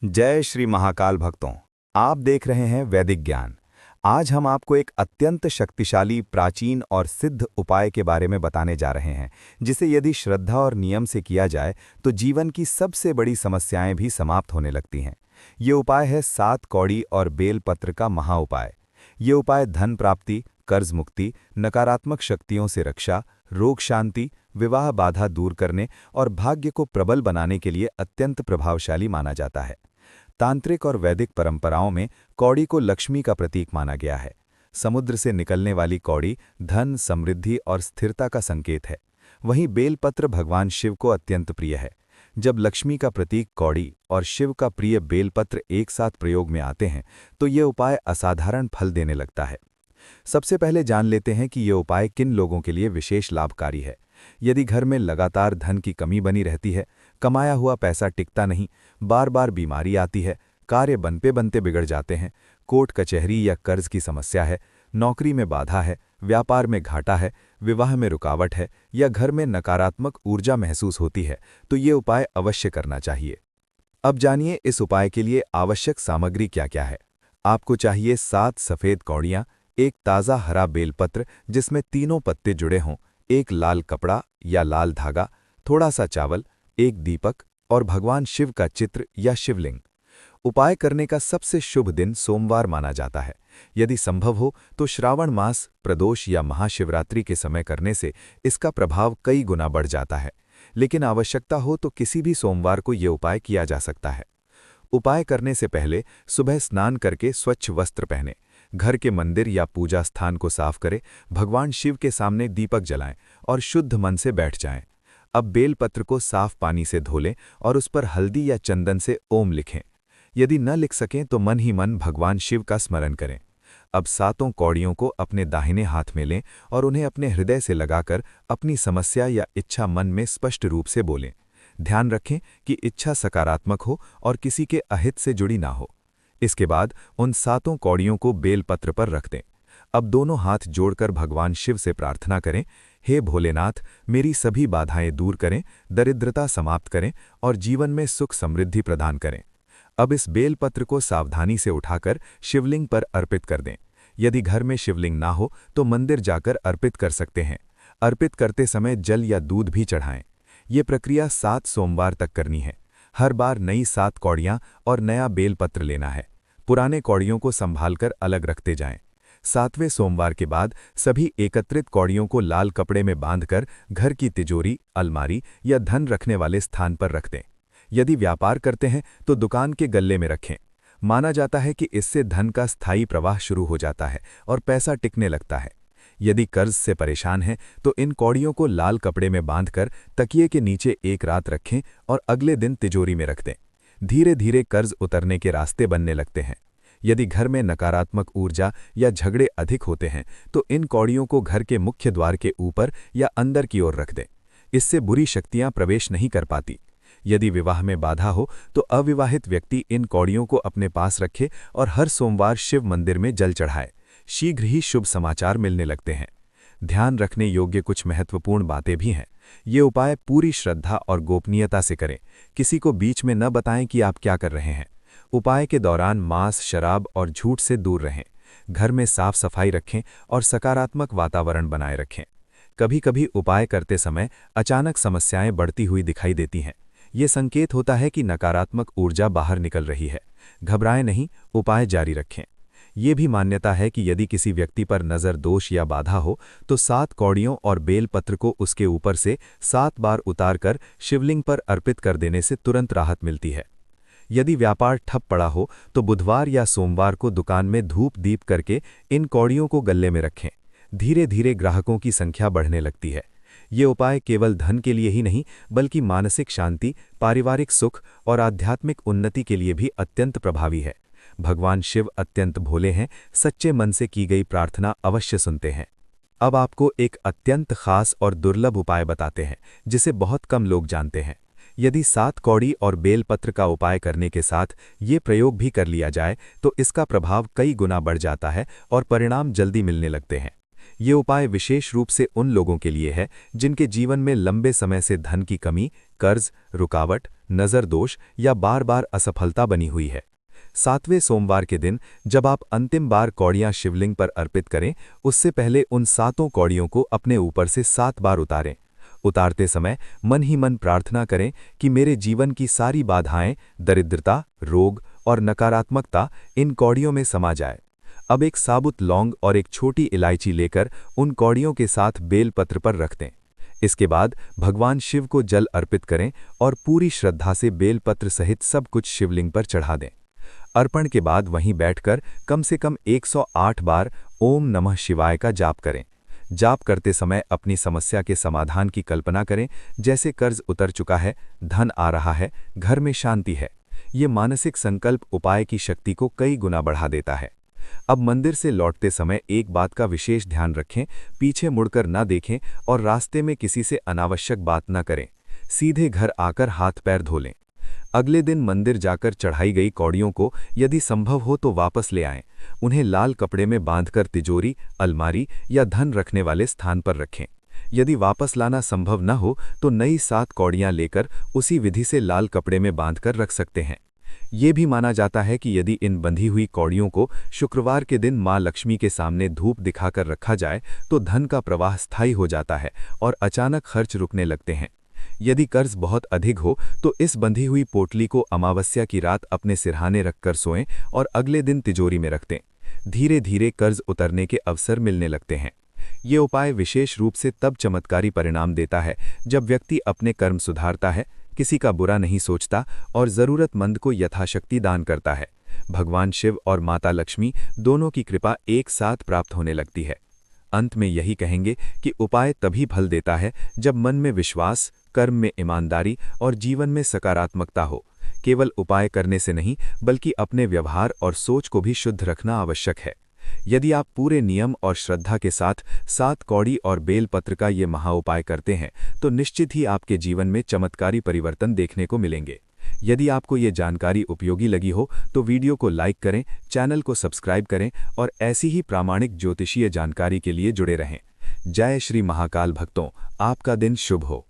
जय श्री महाकाल भक्तों। आप देख रहे हैं वैदिक ज्ञान। आज हम आपको एक अत्यंत शक्तिशाली, प्राचीन और सिद्ध उपाय के बारे में बताने जा रहे हैं, जिसे यदि श्रद्धा और नियम से किया जाए तो जीवन की सबसे बड़ी समस्याएं भी समाप्त होने लगती हैं। ये उपाय है 7 कौड़ी और बेलपत्र का महाउपाय। ये उपाय धन प्राप्ति, कर्ज मुक्ति, नकारात्मक शक्तियों से रक्षा, रोग शांति, विवाह बाधा दूर करने और भाग्य को प्रबल बनाने के लिए अत्यंत प्रभावशाली माना जाता है। तांत्रिक और वैदिक परंपराओं में कौड़ी को लक्ष्मी का प्रतीक माना गया है। समुद्र से निकलने वाली कौड़ी धन, समृद्धि और स्थिरता का संकेत है। वहीं बेलपत्र भगवान शिव को अत्यंत प्रिय है। जब लक्ष्मी का प्रतीक कौड़ी और शिव का प्रिय बेलपत्र एक साथ प्रयोग में आते हैं तो ये उपाय असाधारण फल देने लगता है। सबसे पहले जान लेते हैं कि ये उपाय किन लोगों के लिए विशेष लाभकारी है। यदि घर में लगातार धन की कमी बनी रहती है, कमाया हुआ पैसा टिकता नहीं, बार बार बीमारी आती है, कार्य बनते बनते बिगड़ जाते हैं, कोर्ट कचहरी या कर्ज की समस्या है, नौकरी में बाधा है, व्यापार में घाटा है, विवाह में रुकावट है या घर में नकारात्मक ऊर्जा महसूस होती है, तो ये उपाय अवश्य करना चाहिए। अब जानिए इस उपाय के लिए आवश्यक सामग्री क्या क्या है। आपको चाहिए 7 सफ़ेद कौड़ियाँ, एक ताज़ा हरा बेलपत्र जिसमें तीनों पत्ते जुड़े हों, एक लाल कपड़ा या लाल धागा, थोड़ा सा चावल, एक दीपक और भगवान शिव का चित्र या शिवलिंग। उपाय करने का सबसे शुभ दिन सोमवार माना जाता है। यदि संभव हो तो श्रावण मास, प्रदोष या महाशिवरात्रि के समय करने से इसका प्रभाव कई गुना बढ़ जाता है, लेकिन आवश्यकता हो तो किसी भी सोमवार को ये उपाय किया जा सकता है। उपाय करने से पहले सुबह स्नान करके स्वच्छ वस्त्र पहने, घर के मंदिर या पूजा स्थान को साफ करें, भगवान शिव के सामने दीपक जलाएं और शुद्ध मन से बैठ जाएं। अब बेलपत्र को साफ पानी से धो लें और उस पर हल्दी या चंदन से ओम लिखें। यदि न लिख सकें तो मन ही मन भगवान शिव का स्मरण करें। अब 7 कौड़ियों को अपने दाहिने हाथ में लें और उन्हें अपने हृदय से लगाकर अपनी समस्या या इच्छा मन में स्पष्ट रूप से बोलें। ध्यान रखें कि इच्छा सकारात्मक हो और किसी के अहित से जुड़ी ना हो। इसके बाद उन 7 कौड़ियों को बेलपत्र पर रख दें। अब दोनों हाथ जोड़कर भगवान शिव से प्रार्थना करें, हे भोलेनाथ, मेरी सभी बाधाएं दूर करें, दरिद्रता समाप्त करें और जीवन में सुख समृद्धि प्रदान करें। अब इस बेलपत्र को सावधानी से उठाकर शिवलिंग पर अर्पित कर दें। यदि घर में शिवलिंग ना हो तो मंदिर जाकर अर्पित कर सकते हैं। अर्पित करते समय जल या दूध भी चढ़ाएं। ये प्रक्रिया 7 सोमवार तक करनी है। हर बार नई 7 कौड़ियाँ और नया बेलपत्र लेना है। पुराने कौड़ियों को संभालकर अलग रखते जाएं। 7वें सोमवार के बाद सभी एकत्रित कौड़ियों को लाल कपड़े में बांधकर घर की तिजोरी, अलमारी या धन रखने वाले स्थान पर रख दें। यदि व्यापार करते हैं तो दुकान के गल्ले में रखें। माना जाता है कि इससे धन का स्थायी प्रवाह शुरू हो जाता है और पैसा टिकने लगता है। यदि कर्ज से परेशान हैं तो इन कौड़ियों को लाल कपड़े में बांधकर तकिए के नीचे एक रात रखें और अगले दिन तिजोरी में रख दें। धीरे धीरे कर्ज उतरने के रास्ते बनने लगते हैं। यदि घर में नकारात्मक ऊर्जा या झगड़े अधिक होते हैं तो इन कौड़ियों को घर के मुख्य द्वार के ऊपर या अंदर की ओर रख दें। इससे बुरी शक्तियां प्रवेश नहीं कर पाती। यदि विवाह में बाधा हो तो अविवाहित व्यक्ति इन कौड़ियों को अपने पास रखे और हर सोमवार शिव मंदिर में जल चढ़ाए। शीघ्र ही शुभ समाचार मिलने लगते हैं। ध्यान रखने योग्य कुछ महत्वपूर्ण बातें भी हैं। ये उपाय पूरी श्रद्धा और गोपनीयता से करें। किसी को बीच में न बताएं कि आप क्या कर रहे हैं। उपाय के दौरान मांस, शराब और झूठ से दूर रहें। घर में साफ सफाई रखें और सकारात्मक वातावरण बनाए रखें। कभी कभी उपाय करते समय अचानक समस्याएं बढ़ती हुई दिखाई देती हैं। ये संकेत होता है कि नकारात्मक ऊर्जा बाहर निकल रही है। घबराएं नहीं, उपाय जारी रखें। ये भी मान्यता है कि यदि किसी व्यक्ति पर नज़र, दोष या बाधा हो तो 7 कौड़ियों और बेलपत्र को उसके ऊपर से 7 बार उतारकर शिवलिंग पर अर्पित कर देने से तुरंत राहत मिलती है। यदि व्यापार ठप पड़ा हो तो बुधवार या सोमवार को दुकान में धूप दीप करके इन कौड़ियों को गल्ले में रखें। धीरे धीरे ग्राहकों की संख्या बढ़ने लगती है। ये उपाय केवल धन के लिए ही नहीं बल्कि मानसिक शांति, पारिवारिक सुख और आध्यात्मिक उन्नति के लिए भी अत्यंत प्रभावी है। भगवान शिव अत्यंत भोले हैं, सच्चे मन से की गई प्रार्थना अवश्य सुनते हैं। अब आपको एक अत्यंत खास और दुर्लभ उपाय बताते हैं जिसे बहुत कम लोग जानते हैं। यदि 7 कौड़ी और बेलपत्र का उपाय करने के साथ ये प्रयोग भी कर लिया जाए तो इसका प्रभाव कई गुना बढ़ जाता है और परिणाम जल्दी मिलने लगते हैं। ये उपाय विशेष रूप से उन लोगों के लिए है जिनके जीवन में लंबे समय से धन की कमी, कर्ज, रुकावट, नज़र दोष या बार बार असफलता बनी हुई है। 7वें सोमवार के दिन जब आप अंतिम बार कौड़ियां शिवलिंग पर अर्पित करें, उससे पहले उन 7 कौड़ियों को अपने ऊपर से 7 बार उतारें। उतारते समय मन ही मन प्रार्थना करें कि मेरे जीवन की सारी बाधाएं, दरिद्रता, रोग और नकारात्मकता इन कौड़ियों में समा जाए। अब एक साबुत लौंग और एक छोटी इलायची लेकर उन कौड़ियों के साथ बेलपत्र पर रख दें। इसके बाद भगवान शिव को जल अर्पित करें और पूरी श्रद्धा से बेलपत्र सहित सब कुछ शिवलिंग पर चढ़ा दें। अर्पण के बाद वहीं बैठकर कम से कम 108 बार ओम नमः शिवाय का जाप करें। जाप करते समय अपनी समस्या के समाधान की कल्पना करें, जैसे कर्ज उतर चुका है, धन आ रहा है, घर में शांति है। ये मानसिक संकल्प उपाय की शक्ति को कई गुना बढ़ा देता है। अब मंदिर से लौटते समय एक बात का विशेष ध्यान रखें, पीछे मुड़कर न देखें और रास्ते में किसी से अनावश्यक बात न करें। सीधे घर आकर हाथ पैर धो लें। अगले दिन मंदिर जाकर चढ़ाई गई कौड़ियों को यदि संभव हो तो वापस ले आएं। उन्हें लाल कपड़े में बांधकर तिजोरी, अलमारी या धन रखने वाले स्थान पर रखें। यदि वापस लाना संभव न हो तो नई 7 कौड़ियां लेकर उसी विधि से लाल कपड़े में बांधकर रख सकते हैं। ये भी माना जाता है कि यदि इन बंधी हुई कौड़ियों को शुक्रवार के दिन मां लक्ष्मी के सामने धूप दिखाकर रखा जाए तो धन का प्रवाह स्थायी हो जाता है और अचानक खर्च रुकने लगते हैं। यदि कर्ज बहुत अधिक हो तो इस बंधी हुई पोटली को अमावस्या की रात अपने सिरहाने रखकर सोएं और अगले दिन तिजोरी में रख दें। धीरे धीरे कर्ज उतरने के अवसर मिलने लगते हैं। ये उपाय विशेष रूप से तब चमत्कारी परिणाम देता है जब व्यक्ति अपने कर्म सुधारता है, किसी का बुरा नहीं सोचता और ज़रूरतमंद को यथाशक्ति दान करता है। भगवान शिव और माता लक्ष्मी दोनों की कृपा एक साथ प्राप्त होने लगती है। अंत में यही कहेंगे कि उपाय तभी फल देता है जब मन में विश्वास, कर्म में ईमानदारी और जीवन में सकारात्मकता हो। केवल उपाय करने से नहीं बल्कि अपने व्यवहार और सोच को भी शुद्ध रखना आवश्यक है। यदि आप पूरे नियम और श्रद्धा के साथ 7 कौड़ी और बेलपत्र का ये महाउपाय करते हैं तो निश्चित ही आपके जीवन में चमत्कारी परिवर्तन देखने को मिलेंगे। यदि आपको ये जानकारी उपयोगी लगी हो तो वीडियो को लाइक करें, चैनल को सब्सक्राइब करें और ऐसी ही प्रामाणिक ज्योतिषीय जानकारी के लिए जुड़े रहें। जय श्री महाकाल भक्तों, आपका दिन शुभ हो।